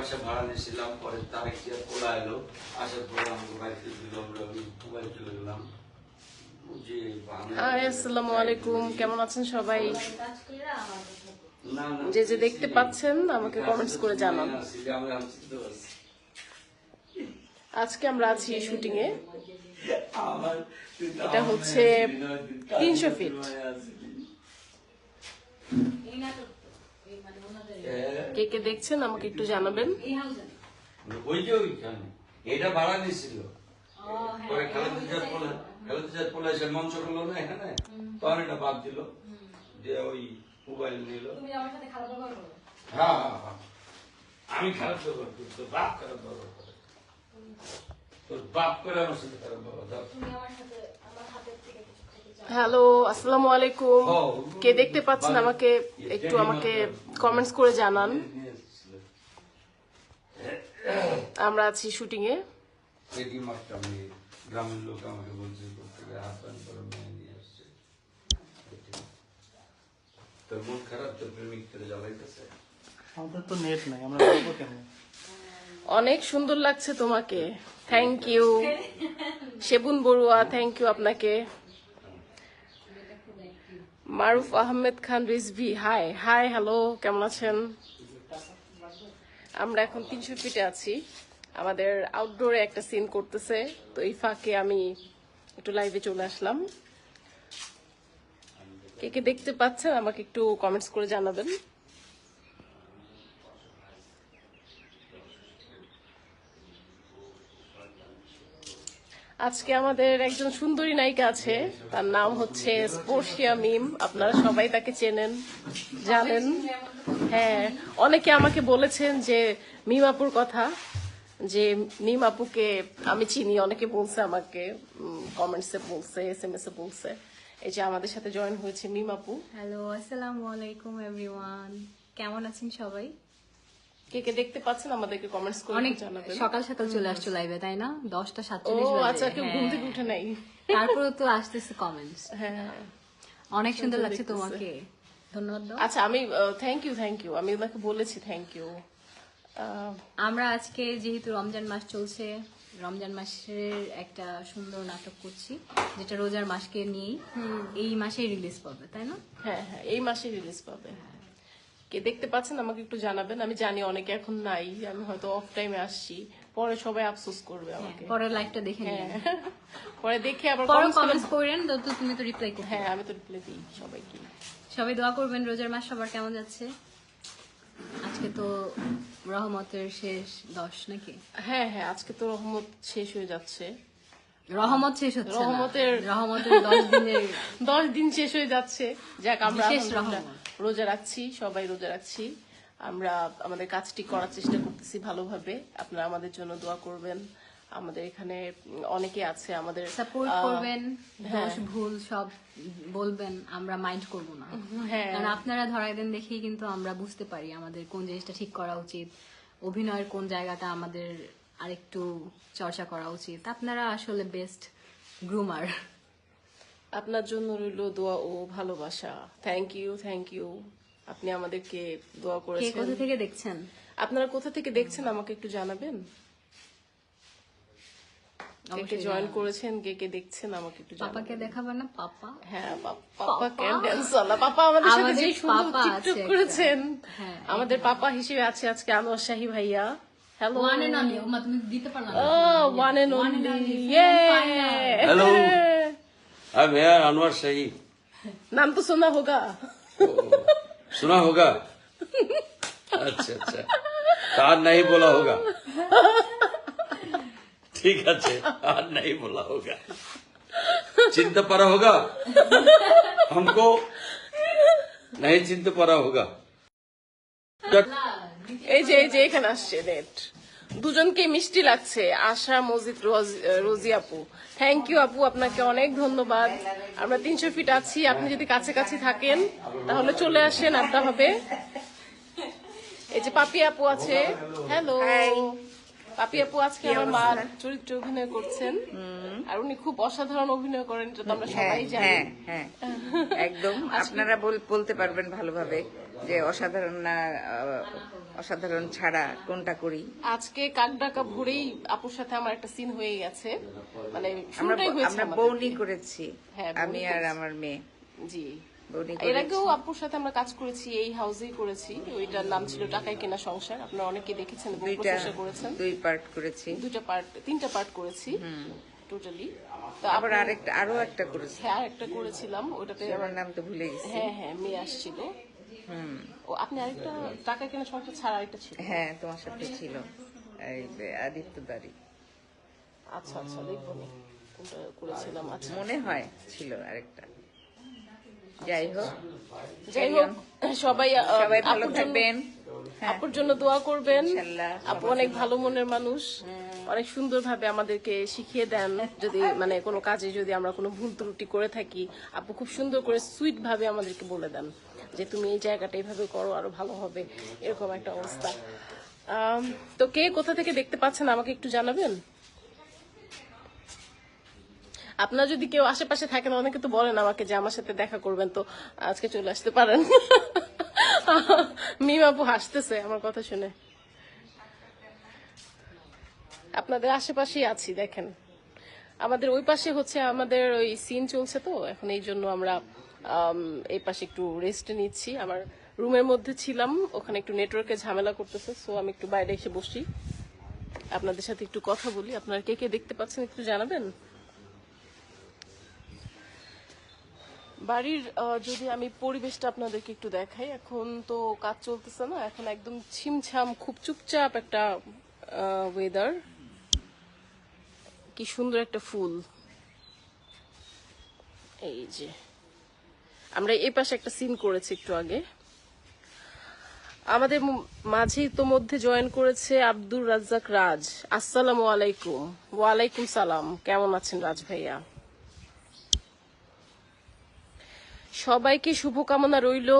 বাসা ভাড়া নিয়েছিলাম, পরে তারেক জিয়া পোলা এলো, আসার পরে আমাকে বাড়িতে দিল, আমরা মোবাইল চলে গেলাম। হাই, আসসালামু আলাইকুম, কেমন আছেন সবাই? না না, যে যে দেখতে পাচ্ছেন আমাকে কমেন্টস করে জানান। আজকে আমরা আছি শুটিং এ, এটা হচ্ছে 300 ফিট। কে কে দেখছেন আমাকে একটু জানাবেন। ওই যে ওইখানে এটা ভাড়া নিয়েছিল, পরে খালেদা পোলা এসে মঞ্চ করলো না এখানে, তখন এটা বাদ দিল, যে ওই মোবাইল নিল। হ্যাঁ হ্যাঁ হ্যাঁ, আমি খারাপ ব্যবহার করি, তোর বাপ খারাপ ব্যবহার করে, তোর বাপ করে আমার সাথে খারাপ ব্যবহার। হ্যালো, আসসালামু আলাইকুম, কে দেখতে পাচ্ছেন আমাকে একটু কমেন্টস করে জানান। আমরা আছি শুটিং এ। গ্রামের লোক আমাকে বলছে হাত পান করে মেয়ে নিয়ে আসছে, তোর মন খারাপ, তোর প্রেমিক করে জ্বালাইতেছে। আমাদের তো নেট নাই, আমরা বলবো কেমন? অনেক সুন্দর লাগছে তোমাকে, thank you. Sebun Barua, thank you আপনাকে। Maruf Ahmed Khan Rizvi, hi hi, hello, কেমন আছেন? আমরা এখন 300 ফিটে আছি, আমাদের আউটডোরে একটা সিন করতেছে, তো এই ফাঁকে আমি একটু লাইভে চলে আসলাম। কে কে দেখতে পাচ্ছেন আমাকে একটু কমেন্টস করে জানাবেন। আজকে আমাদের একজন সুন্দরী নায়িকা আছে, তার নাম হচ্ছে স্পর্শিয়া মিম। আপনারা সবাই তাকে চেনেন, জানেন। হ্যাঁ, অনেকে আমাকে বলেছেন যে মিম আপুর কথা, যে মিম আপুকে আমি চিনি, অনেকে বলছে আমাকে, কমেন্টসে বলছে, SMS এ বলছে। এই যে আমাদের সাথে জয়েন হয়েছে মিম আপু। হ্যালো, আসসালামু আলাইকুম এভরিওয়ান, কেমন আছেন সবাই? কে কে দেখতে পাচ্ছেন আমাদেরকে কমেন্টস করে অনেক জানাবেন। সকাল সকাল চলে আসছো লাইভে, তাই না? 10:47 ও বাজে। আচ্ছা, কেউ ঘুম থেকে উঠে নাই। তারপরে তো আসতেছে কমেন্টস। হ্যাঁ, অনেক সুন্দর লাগছে তোমাকে, ধন্যবাদ দাও। আচ্ছা, আমি থ্যাংক ইউ, আমি ওনাকে বলেছি থ্যাংক ইউ। আমরা আজকে যেহেতু রমজান মাস চলছে, রমজান মাসের একটা সুন্দর নাটক করছি, যেটা রোজার মাসকে নিয়ে এই মাসে রিলিজ পাবে, তাই না? হ্যাঁ হ্যাঁ, এই মাসে রিলিজ পাবে। কে দেখতে পাচ্ছেন আমাকে একটু জানাবেন। আমি জানি অনেকে এখন নাই, আমি হয়তো অফ টাইমে আসছি, পরে সবাই আফসোস করবে আমাকে। পরের লাইভটা দেখে নিন, পরে দেখে আবার পরে কমেন্টস করেন, তো তুমি তো রিপ্লাই করবে। হ্যাঁ, আমি তো রিপ্লাই দিই সবাইকে। সবাই দোয়া করবেন। রোজার মাস সবার কেমন যাচ্ছে? আজকে তো রহমতের শেষ 10 নাকি? হ্যাঁ হ্যাঁ, আজকে তো রহমত শেষ হয়ে যাচ্ছে। রহমত শেষ হচ্ছে না, রহমতের 10 দিনের 10 দিন শেষ হয়ে যাচ্ছে। যাক, আমরা বিশেষ আলহামদুলিল্লাহ রহমত। রোজা রাখছি, সবাই রোজা রাখছি। আমরা আমাদের কাজটি করার চেষ্টা করতেছি ভালোভাবে। আপনারা আমাদের জন্য দোয়া করবেন। আমাদের এখানে অনেকে আছে, আমাদের সাপোর্ট করবেন, দোষ ভুল সব বলবেন, আমরা মাইন্ড করব না। হ্যাঁ, কারণ আপনারা ধরাই দেন দেখেই কিন্তু আমরা বুঝতে পারি আমাদের কোন জিনিসটা ঠিক করা উচিত, অভিনয়ের কোন জায়গাটা আমাদের আরেকটু চর্চা করা উচিত। আপনারা আসলে বেস্ট গ্রুমার। আপনার জন্য রইল দোয়া ও ভালোবাসা। Thank you. আপনি আমাদেরকে দোয়া কে করেছেন। কোথা থেকে দেখছেন? আপনারা কোথা থেকে দেখছেন আমাকে একটু জানাবেন। কে কে জয়েন করেছেন, কে কে দেখছেন আমাকে একটু জানাবেন। পাপাকে দেখাবেন না? পাপা, হ্যাঁ, পাপা কেন ড্যান্সার, পাপা আমাদের সাথে যে সুন্দর পাপা টিকটক আছে করেছেন। হ্যাঁ, আমাদের পাপা হিসেবে আছে আজকে আনোয়ার শাহী ভাইয়া। Hello, one and only. ওমা, তুমি দিতে পারলা না। One and only. हेलो, मैं अनवर शाही, नाम तो सुना होगा। सुना होगा? अच्छा अच्छा, आज नहीं बोला होगा, ठीक है, आज नहीं बोला होगा, चिंता पड़ा होगा, हमको नहीं चिंता पड़ा होगा। এই যে এখানে আসছে নেট, দুজনকে মিষ্টি লাগছে। আশা মজিদ, রোজি আপু, থ্যাংক ইউ আপু, আপনাকে অনেক ধন্যবাদ। আমরা 300 ফিট আছি, আপনি যদি কাছাকাছি থাকেন তাহলে চলে আসেন, আড্ডা হবে। এই যে পাপি আপু আছে, হ্যালো। পাপি আপু আজকে আমার মা চরিত্রে অভিনয় করছেন, আর উনি খুব অসাধারণ অভিনয় করেন, এটা তো আমরা সবাই জানি। হ্যাঁ হ্যাঁ, একদম। আপনারা বলতে পারবেন ভালোভাবে। যে অসাধারণ না অসাধারণ ছাড়া কোনটা করি? আজকে কাক ডাকা ভোরেই আপুর সাথে আমার একটা সিন হয়ে গেছে, মানে আমরা শুরুটাই হয়েছে আমরা আমাদের। বউনি করেছি, হ্যাঁ, বউনি আমি আর করেছি। আমার মেয়ে জি, বউনি এর করেছি। আগেও আপুর সাথে আমরা কাজ করেছি, এই হাউসেই করেছি। ওইটার নাম ছিল টাকায় কেনা সংসার। আপনারা অনেকে দেখেছেন এবং প্রশংসা করেছেন। 2 পার্ট করেছি, 3টা পার্ট করেছি টোটালি। তো আবার আরো একটা করেছি, হ্যাঁ আরেকটা করেছিলাম, ওটাতে আমার নাম তো ভুলে গেছি। হ্যাঁ মেয়ে আসছিল। ও আপনি আরেকটা টাকা কেনা সংসার ছাড়া আরেকটা ছিল। হ্যাঁ, তোমার সাথে ছিল এই যে আদিত্য দারি, আচ্ছা দেখবো নি কোনটা করেছিলাম। আচ্ছা মনে হয় ছিল আরেকটা। যাই হোক, সবাই সবাই ভালো আপুর জন্য- থাকবেন। হ্যাঁ, আপুর জন্য দোয়া করবেন। ইনশাআল্লাহ। আপু অনেক ভালো মনের মানুষ, অনেক সুন্দরভাবে আমাদেরকে শিখিয়ে দেন। যদি মানে কোনো কাজে যদি আমরা কোনো ভুল ত্রুটি করে থাকি, আপু খুব সুন্দর করে সুইট ভাবে আমাদেরকে বলে দেন যে তুমি এই জায়গাটা এইভাবে করো, আরো ভালো হবে, এরকম একটা অবস্থা। তো কে কোথা থেকে দেখতে পাচ্ছেন আমাকে একটু জানাবেন। আপনার যদি কেউ আশেপাশে থাকেন, অনেকে তো বলেন আমাকে যে আমার সাথে দেখা করবেন, তো আজকে চলে আসতে পারেন। মিম আপু হাসতেছে আমার কথা শুনে। আপনাদের আশেপাশেই আছি, দেখেন আমাদের ওই পাশে হচ্ছে আমাদের ওই সিন চলছে, তো এখন এই জন্য আমরা এই পাশে একটু রেস্ট নিচ্ছি। আমার রুমের মধ্যে ছিলাম, ওখানে একটু নেটওয়ার্কের ঝামেলা করতেছে, সো আমি একটু বাইরে এসে বসি, আপনাদের সাথে একটু কথা বলি। আপনারা কে কে দেখতে পাচ্ছেন একটু জানাবেন। বাড়ির যদি আমি পরিবেশটা আপনাদেরকে একটু দেখাই, এখন তো কাজ চলতেছে না, এখন একদম ছিমছাম, খুব চুপচাপ একটা ওয়েদার। কি সুন্দর একটা ফুল। এই যে আমরা এই পাশে একটা সিন করেছি একটু আগে। আমাদের মাঝে ইতোমধ্যে জয়েন করেছে আব্দুর রাজ্জাক রাজ। আসসালামু আলাইকুম। ওয়ালাইকুম সালাম, কেমন আছেন রাজ ভাইয়া? সবাইকে শুভকামনা রইল।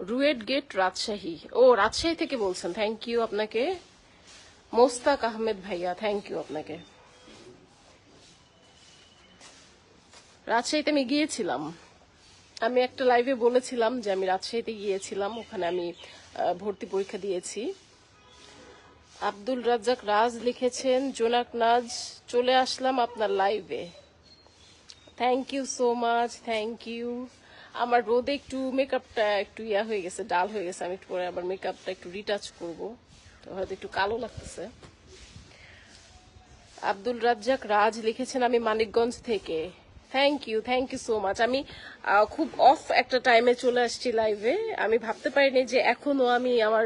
রুয়েট গেট রাজশাহী। ও রাজশাহী থেকে বলছেন, থ্যাংক ইউ আপনাকে। মোস্তাক আহমেদ ভাইয়া, থ্যাংক ইউ আপনাকে। রাজশাহীতে আমি গিয়েছিলাম, আমি একটা লাইভে বলেছিলাম যে আমি রাজশাহীতে গিয়েছিলাম, ওখানে আমি ভর্তি পরীক্ষা দিয়েছি। আব্দুল রাজ্জাক রাজ লিখেছেন, জোনাক নাজ চলে আসলাম আপনার লাইভে। Thank you so much, thank you. আমার রোদে একটু মেকআপটা একটু ইয়া হয়ে গেছে, ডাল হয়ে গেছে, আমি একটু পরে আবার মেকআপটা একটু রিটাচ করব, তো হয়তো একটু কালো লাগতেছে। আব্দুল রাজ্জাক রাজ লিখেছেন, আমি মানিকগঞ্জ থেকে। Thank you so much. আমি খুব অফ একটা টাইমে চলে আসছি লাইভে, আমি ভাবতে পারিনি যে এখনো আমি আমার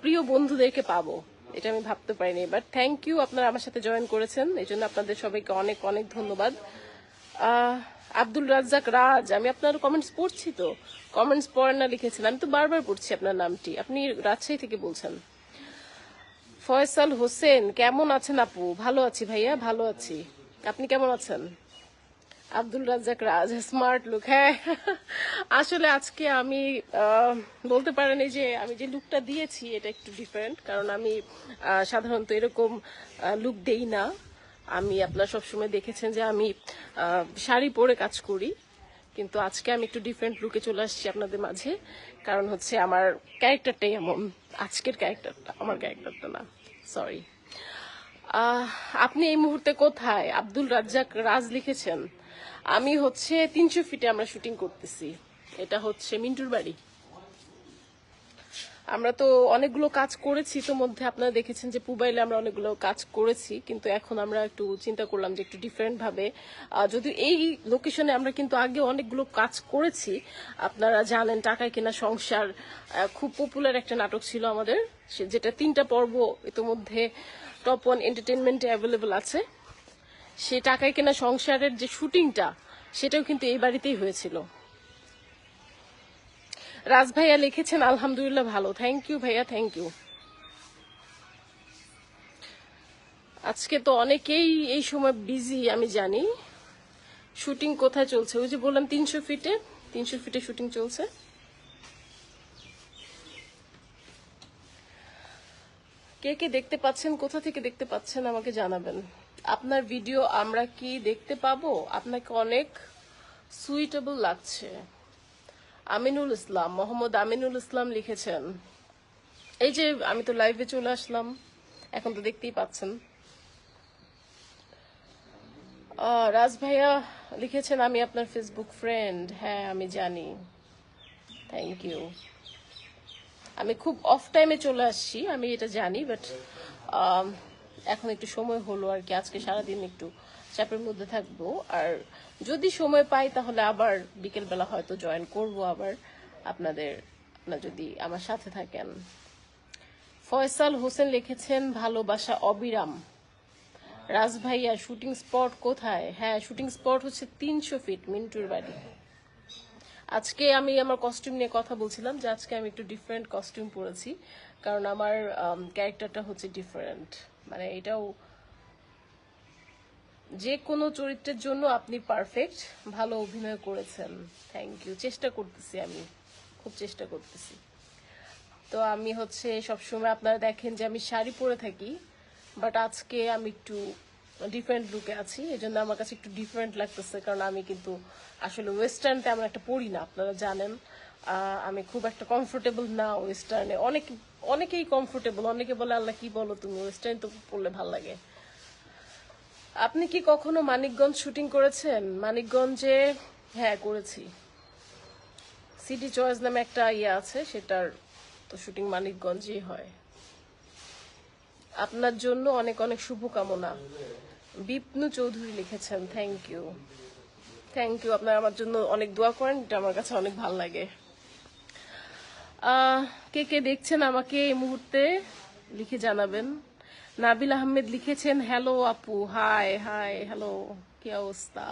প্রিয় বন্ধুদেরকে পাবো, এটা আমি ভাবতে পারিনি, বাট থ্যাংক ইউ, আপনারা আমার সাথে জয়েন করেছেন, এই জন্য আপনাদের সবাইকে অনেক অনেক ধন্যবাদ। আব্দুল রাজ্জাক রাজ, আমি আপনার কমেন্টস পড়ছি, তো কমেন্টস পড়েন না লিখেছেন, আমি তো বারবার পড়ছি আপনার নামটি। আপনি রাজশাহী থেকে বলছেন। ফয়সাল হোসেন, কেমন আছেন আপু? ভালো আছি ভাইয়া, ভালো আছি, আপনি কেমন আছেন? আব্দুল রাজ্জাক রাজ, স্মার্ট লুক। হ্যাঁ, আসলে আজকে আমি বলতে পারেন এই যে আমি যে লুকটা দিয়েছি এটা একটু ডিফারেন্ট, কারণ আমি সাধারণত এরকম লুক দেই না। আমি আপনারা সবসময় দেখেছেন যে আমি শাড়ি পরে কাজ করি, কিন্তু আজকে আমি একটু ডিফারেন্ট লুকে চলে আসছি আপনাদের মাঝে, কারণ হচ্ছে আমার ক্যারেক্টারটাই এমন। আজকের ক্যারেক্টারটা আমার ক্যারেক্টারটা না, সরি। আপনি এই মুহূর্তে কোথায়? আব্দুল রাজ্জাক রাজ লিখেছেন, আমি হচ্ছে 300 ফিটে আমরা শুটিং করতেছি, এটা হচ্ছে মিন্টুর বাড়ি। আমরা তো অনেকগুলো কাজ করেছি, তো মধ্যে আপনারা দেখেছেন যে পুবাইলে আমরা অনেকগুলো কাজ করেছি, কিন্তু এখন আমরা একটু চিন্তা করলাম যে একটু ডিফারেন্ট ভাবে, যদিও এই লোকেশনে আমরা কিন্তু আগে অনেকগুলো কাজ করেছি, আপনারা জানেন টাকায় কেনা সংসার খুব পপুলার একটা নাটক ছিল আমাদের, যেটা 3টা পর্ব ইতোমধ্যে টপ 1 এন্টারটেনমেন্টে অ্যাভেলেবল আছে। সে টাকায় কেনা সংসারের যে শুটিংটা, সেটাও কিন্তু এই বাড়িতেই হয়েছিল। রাজ ভাইয়া লিখেছেন, আলহামদুলিল্লাহ ভালো। থ্যাংক ইউ ভাইয়া, থ্যাংক ইউ। আজকে তো অনেকেই এই সময় বিজি, আমি জানি। শুটিং কোথায় চলছে? ওই যে বললাম 300 ফিটে শুটিং চলছে। কে কে দেখতে পাচ্ছেন, কোথা থেকে দেখতে পাচ্ছেন আমাকে জানাবেন। আপনার ভিডিও আমরা কি দেখতে পাবো? আপনাকে অনেক সুইটেবল লাগছে। আমিনুল ইসলাম, মোহাম্মদ আমিনুল ইসলাম লিখেছেন, এই যে আমি তো লাইভে চলে আসলাম, এখন তো দেখতেই পাচ্ছেন। রাজ ভাইয়া লিখেছেন আমি আপনার ফেসবুক ফ্রেন্ড। হ্যাঁ আমি জানি, থ্যাংক ইউ। আমি খুব অফ টাইমে চলে আসছি, আমি এটা জানি, বাট এখন একটু সময় হলো আর কি, আজকে সারাদিন একটু চাপের মধ্যে থাকবো, আর যদি সময় পাই তাহলে আবার বিকেলবেলা হয়তো জয়েন করব আবার আপনাদের, আপনারা যদি আমার সাথে থাকেন। ফয়সাল হোসেন লিখেছেন ভালোবাসা অবিরাম। রাজ ভাইয়া শুটিং স্পট কোথায়? হ্যাঁ শুটিং স্পট হচ্ছে 300 ফিট মিন্টুর বাড়ি। আজকে আমি আমার কস্টিউম নিয়ে কথা বলছিলাম যে আজকে আমি একটু ডিফারেন্ট কস্টিউম পরেছি, কারণ আমার ক্যারেক্টারটা হচ্ছে ডিফারেন্ট, মানে এটাও যে কোনো চরিত্রের জন্য আপনি পারফেক্ট, ভালো অভিনয় করেছেন, থ্যাংক ইউ। চেষ্টা করতেছি, আমি খুব চেষ্টা করতেছি। তো আমি হচ্ছে সবসময় আপনারা দেখেন যে আমি শাড়ি পরে থাকি, বাট আজকে আমি একটু ডিফারেন্ট লুকে আছি, এই জন্য আমার কাছে একটু ডিফারেন্ট লাগতেছে, কারণ আমি কিন্তু আসলে ওয়েস্টার্ন তেমন একটা পরি না, আপনারা জানেন। আমি খুব একটা কমফোর্টেবল না ওয়েস্টার্নে, অনেকেই কমফোর্টেবল, অনেকে বলে আল্লাহ কি বলো তুমি, ওয়েস্টার্ন তো পরলে ভাল লাগে। আপনি কি কখনো মানিকগঞ্জ শুটিং করেছেন? মানিকগঞ্জে হ্যাঁ করেছি, সিটি চয়েস নামে একটা ইয়ে আছে, সেটার তো শুটিং মানিকগঞ্জেই হয়। আপনার জন্য অনেক অনেক শুভকামনা, বিপ্নু চৌধুরী লিখেছেন, থ্যাংক ইউ, থ্যাংক ইউ। আপনারা আমার জন্য অনেক দোয়া করেন, এটা আমার কাছে অনেক ভালো লাগে। কে কে দেখছেন আমাকে এই মুহূর্তে লিখে জানাবেন। নাবিল আহমেদ লিখেছেন হ্যালো আপু, হাই হাই, হ্যালো, কি অবস্থা,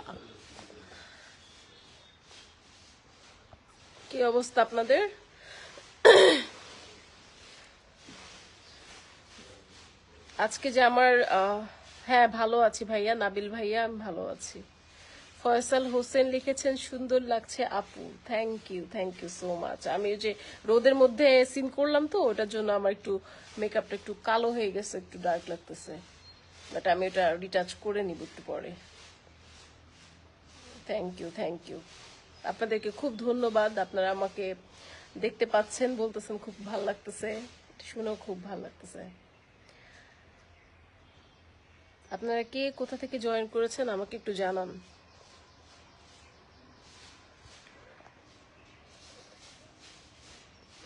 কি অবস্থা আপনাদের? আজকে যে আমার হ্যাঁ ভালো আছি ভাইয়া, নাবিল ভাইয়া আমি ভালো আছি। ফয়সাল হোসেন লিখেছেন সুন্দর লাগছে আপু, থ্যাংক ইউ সো মাচ। আমি ওই যে রোদের মধ্যে সিন করলাম তো, ওটার জন্য আমার একটু মেকআপটা একটু কালো হয়ে গেছে, একটু ডার্ক লাগতেছে, বাট আমি ওটা রিটাচ করে নিব একটু পরে। থ্যাংক ইউ আপনাদেরকে খুব ধন্যবাদ, আপনারা আমাকে দেখতে পাচ্ছেন, বলতেছেন খুব ভালো লাগতেছে, শুনেও খুব ভালো লাগতেছে। আপনারা কে কোথা থেকে জয়েন করেছেন আমাকে একটু জানান।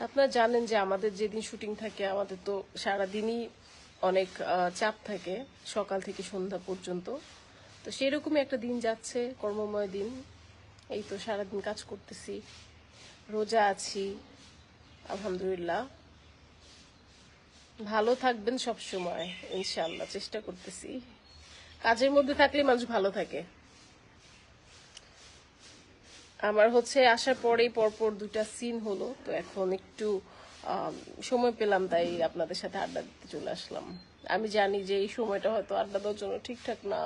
আপনারা জানেন যে আমাদের যেদিন শুটিং থাকে আমাদের তো সারাদিনই অনেক চাপ থাকে, সকাল থেকে সন্ধ্যা পর্যন্ত, তো সেরকমই একটা দিন যাচ্ছে, কর্মময় দিন। এই তো সারাদিন কাজ করতেছি, রোজা আছি, আলহামদুলিল্লাহ। ভালো থাকবেন সব সময় ইনশাআল্লাহ, চেষ্টা করতেছি। কাজের মধ্যে থাকলে মানুষ ভালো থাকে। আমার হচ্ছে আসার পরেই পরপর 2টা সিন হলো, তো এখন একটু সময় পেলাম, তাই আপনাদের সাথে আড্ডা দিতে চলে আসলাম। আমি জানি যে এই সময়টা হয়তো আড্ডা দেওয়ার জন্য ঠিকঠাক না।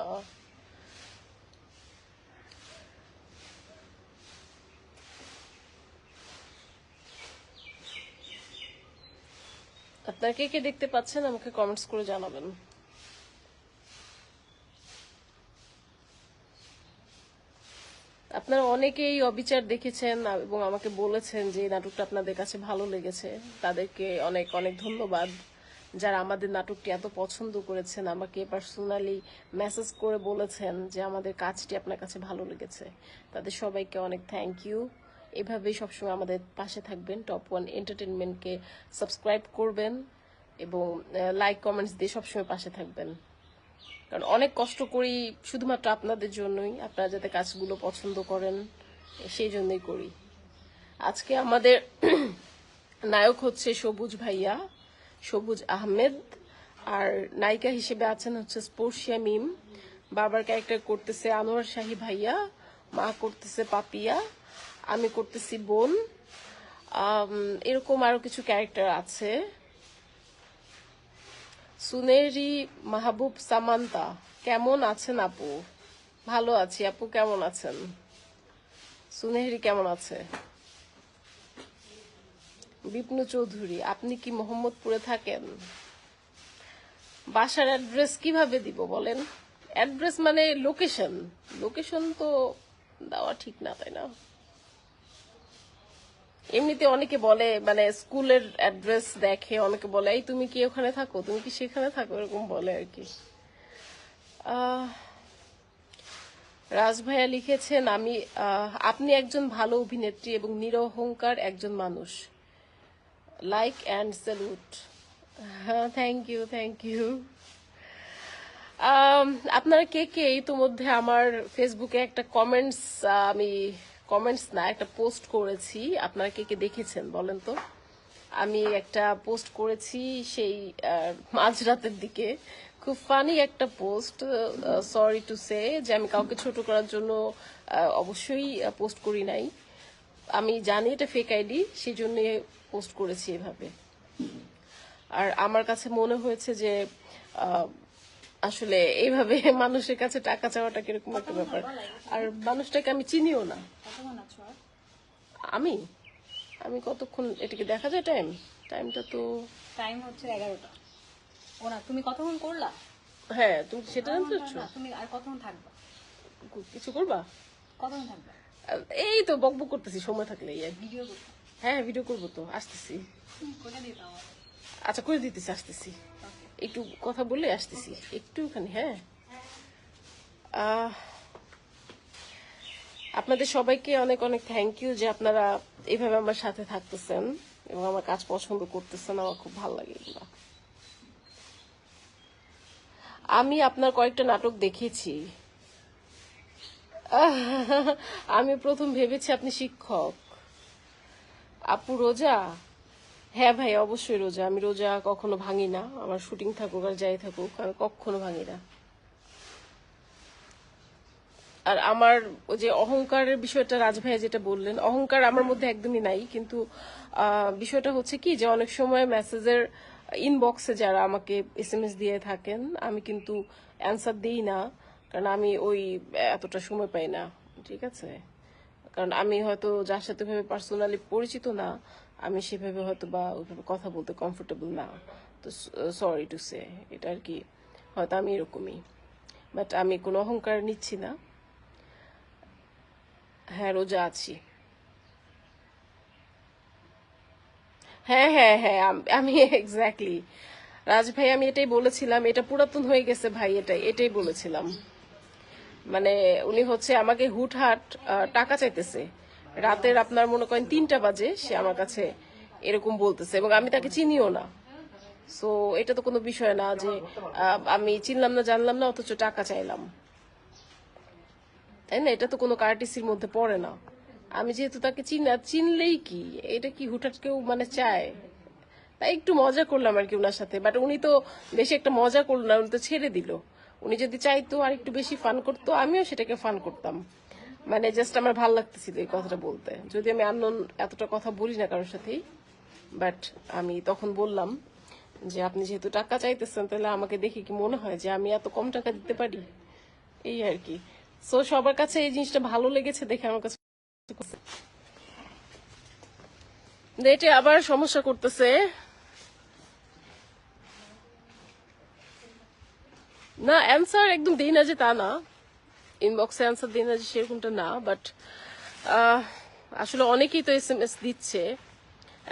আপনারা কে কে দেখতে পাচ্ছেন আমাকে কমেন্টস করে জানাবেন। আপনারা অনেকেই অবিচার দেখেছেন এবং আমাকে বলেছেন যে নাটকটা আপনাদের কাছে ভালো লেগেছে, তাদেরকে অনেক অনেক ধন্যবাদ। যারা আমাদের নাটকটি এত পছন্দ করেছেন, আমাকে পার্সোনালি মেসেজ করে বলেছেন যে আমাদের কাজটি আপনার কাছে ভালো লেগেছে, তাদের সবাইকে অনেক থ্যাংক ইউ। এভাবেই সবসময় আমাদের পাশে থাকবেন, টপ 1 এন্টারটেনমেন্টকে সাবস্ক্রাইব করবেন এবং লাইক কমেন্টস দিয়ে সবসময় পাশে থাকবেন, কারণ অনেক কষ্ট করি শুধুমাত্র আপনাদের জন্যই, আপনারা যাতে কাজগুলো পছন্দ করেন সেই জন্যই করি। আজকে আমাদের নায়ক হচ্ছে সবুজ ভাইয়া, সবুজ আহমেদ, আর নায়িকা হিসেবে আছেন হচ্ছে স্পর্শিয়া মিম, বাবার ক্যারেক্টার করতেছে আনোয়ার শাহী ভাইয়া, মা করতেছে পাপিয়া, আমি করতেছি বোন, এরকম আরো কিছু ক্যারেক্টার আছে। সুনেরি মাহবুব সামান্তা, কেমন আছেন আপু? ভালো আছি আপু, কেমন আছেন? সুনেহরি কেমন আছে? বিপ্নু চৌধুরী, আপনি কি মোহাম্মদপুরে থাকেন? বাসার অ্যাড্রেস কিভাবে দিব বলেন? অ্যাড্রেস মানে লোকেশন, লোকেশন তো দেওয়া ঠিক না, তাই না? এমনিতে অনেকে বলে মানে স্কুলের অ্যাড্রেস দেখে অনেকে বলে এই তুমি কি ওখানে থাকো, তুমি কি সেখানে থাকো, এরকম বলে আর কি। রাজ ভাইয়া লিখেছেন আপনি একজন ভালো অভিনেত্রী এবং নিরহংকার একজন মানুষ। Like and salute. হ্যাঁ, থ্যাংক ইউ, থ্যাংক ইউ। আপনারা কে কে ইতোমধ্যে আমার ফেসবুকে একটা কমেন্টস না একটা পোস্ট করেছি, আপনারা কে কে দেখেছেন বলেন তো? আমি একটা পোস্ট করেছি সেই মাঝরাতের দিকে, খুব ফানি একটা পোস্ট। সরি টু সে যে আমি কাউকে ছোট করার জন্য অবশ্যই পোস্ট করি নাই। আমি জানি এটা ফেক আইডি, সেই জন্য পোস্ট করেছি এভাবে। আর আমার কাছে মনে হয়েছে যে আসলে এইভাবে মানুষের কাছে টাকা চাওয়াটা কিরকম একটা ব্যাপার, আর মানুষটাকে আমি চিনিও না। আমি আমি কতক্ষণ, এটাকে দেখা যায় টাইমটা তো টাইম হচ্ছে 11টা। ও না, তুমি কতক্ষণ করলা? হ্যাঁ, তুমি সেটা জানতে চাচ্ছ? না, তুমি আর কতক্ষণ থাকবা? কিছু করবা? কতক্ষণ থাকবা? এই তো বকবক করতেছি, সময় থাকলে ভিডিও করবা? হ্যাঁ, ভিডিও করবো তো, আসতেছি। করে দিতে আমার। আচ্ছা, করে দিতেছি, আসতেছি, একটু কথা বলে আসতেছি একটুখানি। হ্যাঁ, আপনাদের সবাইকে অনেক অনেক থ্যাংক ইউ যে আপনারা এইভাবে আমার সাথে থাকতেছেন এবং আমার কাজ পছন্দ করতেছেন, আমার খুব ভালো লাগে এগুলো। আমি আপনার কয়েকটা নাটক দেখেছি। আমি প্রথম ভেবেছি আপনি শিক্ষক। আপু রোজা? হ্যাঁ ভাই, অবশ্যই রোজা। আমি রোজা কখনো ভাঙি না, আমার শুটিং থাকুক আর যাই থাকুক, আমি কখনো ভাঙি না। আর আমার ওই যে অহংকারের বিষয়টা রাজ ভাইয়া যেটা বললেন, অহংকার আমার মধ্যে একদমই নাই, কিন্তু বিষয়টা হচ্ছে কি যে অনেক সময় মেসেজের ইনবক্সে যারা আমাকে SMS দিয়ে থাকেন, আমি কিন্তু অ্যান্সার দিই না, কারণ আমি ওই এতটা সময় পাই না। ঠিক আছে, কারণ আমি হয়তো যার সাথে ভাবে পার্সোনালি পরিচিত না, আমি সেভাবে হয়তো বা ওইভাবে কথা বলতে কমফোর্টেবল না। তো সরি টু সে, এটা আর কি, হয়তো আমি এরকমই, বাট আমি কোনো অহংকার নিচ্ছি না। হ্যাঁ, রোজা আছি। হ্যাঁ হ্যাঁ হ্যাঁ, আমি এক্স্যাক্টলি রাজ ভাই, আমি এটাই বলেছিলাম, এটা পুরাতন হয়ে গেছে ভাই, এটাই বলেছিলাম। মানে উনি হচ্ছে আমাকে হুটহাট টাকা চাইতেছে, রাতের আপনার মনে করেন 3টা বাজে সে আমার কাছে এরকম বলতেছে, এবং আমি তাকে চিনিও না। সো এটা তো কোনো বিষয় না যে আমি চিনলাম না জানলাম না অথচ টাকা চাইলাম, তাই না? এটা তো কোনো কার্টিসির মধ্যে পড়ে না। আমি যেহেতু তাকে চিনলেই কি, এটা কি হুটহাট কেউ মানে চায়? তাই একটু মজা করলাম আর কি ওনার সাথে, বাট উনি তো বেশি একটা মজা করলো না, উনি তো ছেড়ে দিল। উনি যদি চাইতো আর একটু বেশি ফান করতো, আমিও সেটাকে ফান করতাম। মানে জাস্ট আমার ভালো লাগতেছিল এই কথাটা বলতে, যদি আমি আননোন এতটা কথা বলি না কারোর সাথেই, বাট আমি তখন বললাম যে আপনি যেহেতু টাকা চাইতেছেন, তাহলে আমাকে দেখে কি মনে হয় যে আমি এত কম টাকা দিতে পারি? এই আর কি। সো সবার কাছে এই জিনিসটা ভালো লেগেছে দেখে আমার কাছে এটা আবার সমস্যা করতেছে। না, অ্যান্সার একদম দিই না যে তা না, ইনবক্সে অ্যান্সার দিই না যে সেরকমটা না, বাট আসলে অনেকেই তো SMS দিচ্ছে।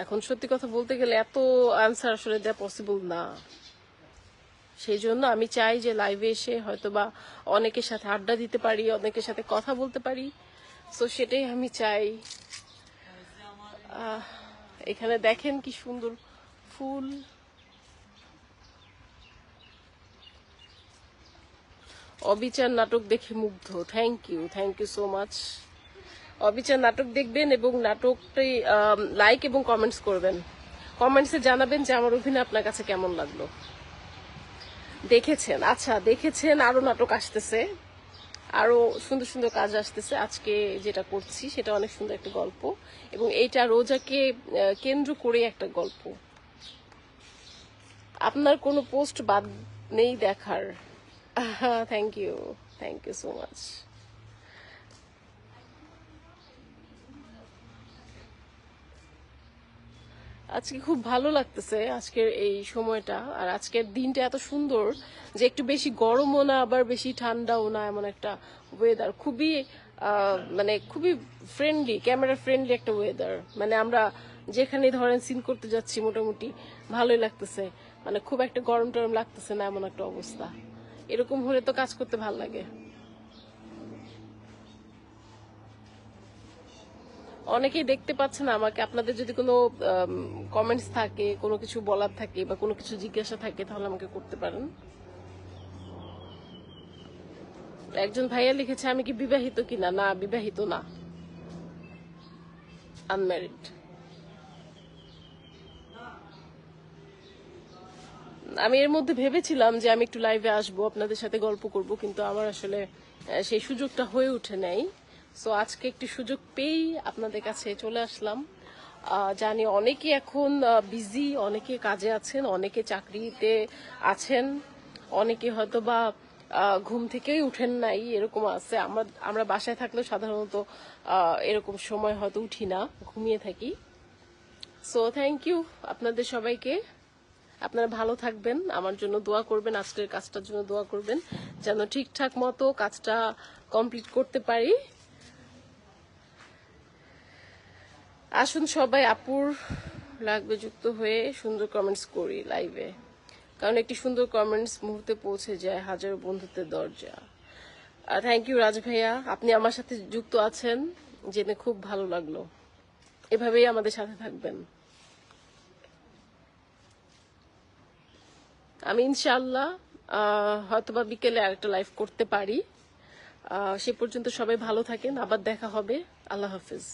এখন সত্যি কথা বলতে গেলে এত অ্যান্সার আসলে দেওয়া পসিবল না, সেই জন্য আমি চাই যে লাইভে এসে হয়তো বা অনেকের সাথে আড্ডা দিতে পারি, অনেকের সাথে কথা বলতে পারি। সো সেটাই আমি চাই। এখানে দেখেন কি সুন্দর ফুল। অবিচার নাটক দেখে মুগ্ধ। Thank you so much. অবিচার নাটক দেখবেন এবং নাটকটি লাইক এবং কমেন্টস করবেন, কমেন্টসে জানাবেন যে আমার অভিনয় আপনার কাছে কেমন লাগলো। দেখেছেন? আচ্ছা, দেখেছেন। আরো নাটক আসতেছে, আরো সুন্দর সুন্দর কাজ আসতেছে। আজকে যেটা করছি সেটা অনেক সুন্দর একটা গল্প, এবং এইটা রোজাকে কেন্দ্র করে একটা গল্প। আপনার কোনো পোস্ট বাদ নেই দেখার। Thank you so much. আজকে খুব ভালো লাগতেছে আজকের এই সময়টা, আর আজকের দিনটা এত সুন্দর যে একটু বেশি গরমও না আবার বেশি ঠান্ডাও না, এমন একটা ওয়েদার। খুবই মানে খুবই ফ্রেন্ডলি, ক্যামেরা ফ্রেন্ডলি একটা ওয়েদার। মানে আমরা যেখানে ধরেন সিন করতে যাচ্ছি মোটামুটি ভালোই লাগতেছে, মানে খুব একটা গরম টরম লাগতেছে না, এমন একটা অবস্থা। এরকম হলে তো কাজ করতে ভালো লাগে। অনেকেই দেখতে পাচ্ছেন আমাকে, আপনাদের যদি কোনো কমেন্টস থাকে, কোনো কিছু বলার থাকে বা কোনো কিছু জিজ্ঞাসা থাকে তাহলে আমাকে করতে পারেন। একজন ভাইয়া লিখেছে আমি কি বিবাহিত কিনা। না, বিবাহিত না, আনম্যারিড। আমি এর মধ্যে ভেবেছিলাম যে আমি একটু লাইভে আসবো, আপনাদের সাথে গল্প করব, কিন্তু আমার আসলে সেই সুযোগটা হয়ে ওঠে নাই। সো আজকে একটি সুযোগ পেয়েই আপনাদের কাছে চলে আসলাম। জানি অনেকে এখন বিজি, অনেকে কাজে আছেন, অনেকে চাকরিতে আছেন, অনেকে হয়তো বা ঘুম থেকেই উঠেন নাই, এরকম আছে। আমরা বাসায় থাকলেও সাধারণত এরকম সময় হয়তো উঠি না, ঘুমিয়ে থাকি। সো থ্যাংক ইউ আপনাদের সবাইকে। আপনারা ভালো থাকবেন, আমার জন্য দোয়া করবেন, আজকের কাজটার জন্য দোয়া করবেন যেন ঠিকঠাক মতো কাজটা কমপ্লিট করতে পারি। আসুন সবাই আপুর লাগবে যুক্ত হয়ে সুন্দর কমেন্টস করি লাইভে, কারণ একটি সুন্দর কমেন্টস মুহূর্তে পৌঁছে যায় হাজারো বন্ধুত্বের দরজা। থ্যাংক ইউ রাজ ভাইয়া, আপনি আমার সাথে যুক্ত আছেন জেনে খুব ভালো লাগলো। এভাবেই আমাদের সাথে থাকবেন। আমি ইনশাআল্লাহ হয়তোবা বিকেলে আরেকটা লাইভ করতে পারি। সে পর্যন্ত সবাই ভালো থাকেন, আবার দেখা হবে। আল্লাহ হাফিজ।